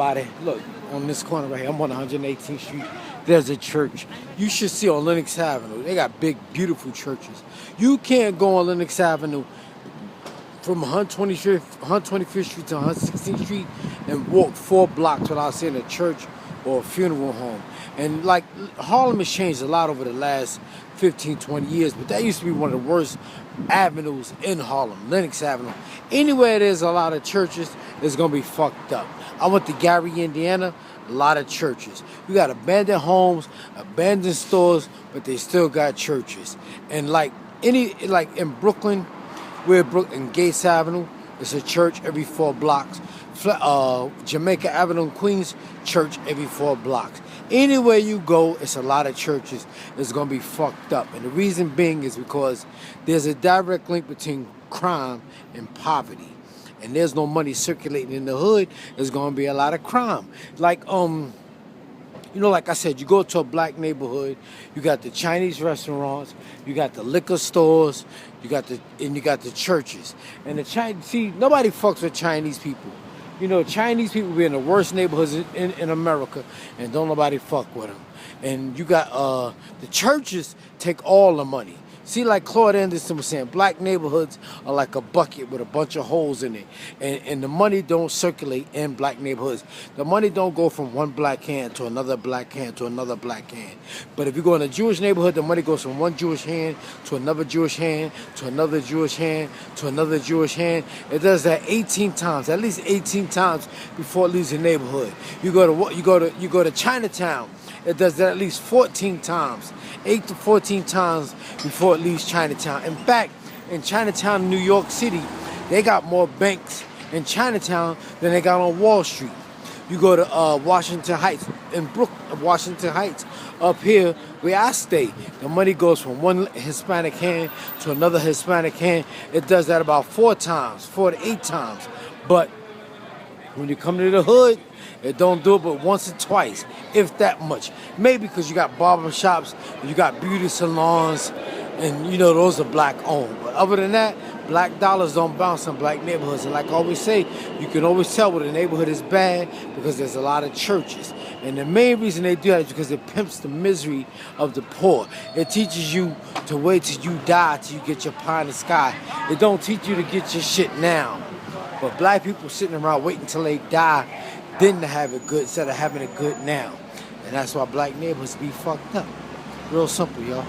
everybody, look, on this corner right here, I'm on 118th Street, there's a church. You should see on Lenox Avenue, they got big, beautiful churches. You can't go on Lenox Avenue from 125th Street to 116th Street and walk 4 blocks without seeing a church or a funeral home. And like, Harlem has changed a lot over the last 15, 20 years, but that used to be one of the worst avenues in Harlem, Lenox Avenue. Anywhere there's a lot of churches, it's gonna be fucked up. I went to Gary, Indiana, a lot of churches. You got abandoned homes, abandoned stores, but they still got churches. And like in Brooklyn, we're in Gates Avenue, it's a church every 4 blocks. Jamaica Avenue in Queens, church every 4 blocks. Anywhere you go, it's a lot of churches. It's going to be fucked up. And the reason being is because there's a direct link between crime and poverty. And there's no money circulating in the hood, there's going to be a lot of crime. Like, like I said, you go to a black neighborhood, you got the Chinese restaurants, you got the liquor stores, you got the churches. And the Chinese, see, nobody fucks with Chinese people. You know, Chinese people be in the worst neighborhoods in America, and don't nobody fuck with them. And you got the churches take all the money. See, like Claude Anderson was saying, black neighborhoods are like a bucket with a bunch of holes in it. And the money don't circulate in black neighborhoods. The money don't go from one black hand to another black hand to another black hand. But if you go in a Jewish neighborhood, the money goes from one Jewish hand to another Jewish hand to another Jewish hand to another Jewish hand. It does that 18 times, at least 18 times before it leaves the neighborhood. You go to Chinatown. It does that at least 14 times, 8 to 14 times before it leaves Chinatown. In fact, in Chinatown, New York City, they got more banks in Chinatown than they got on Wall Street. You go to Washington Heights, Washington Heights, up here where I stay, the money goes from one Hispanic hand to another Hispanic hand. It does that about 4 times, 4 to 8 times. But when you come to the hood, it don't do it but once or twice, if that much. Maybe because you got barber shops, you got beauty salons, and those are black owned. But other than that, black dollars don't bounce in black neighborhoods. And like I always say, you can always tell when a neighborhood is bad because there's a lot of churches. And the main reason they do that is because it pimps the misery of the poor. It teaches you to wait till you die till you get your pie in the sky. It don't teach you to get your shit now. But black people sitting around waiting till they die, then to have it good instead of having it good now. And that's why black neighborhoods be fucked up. Real simple, y'all.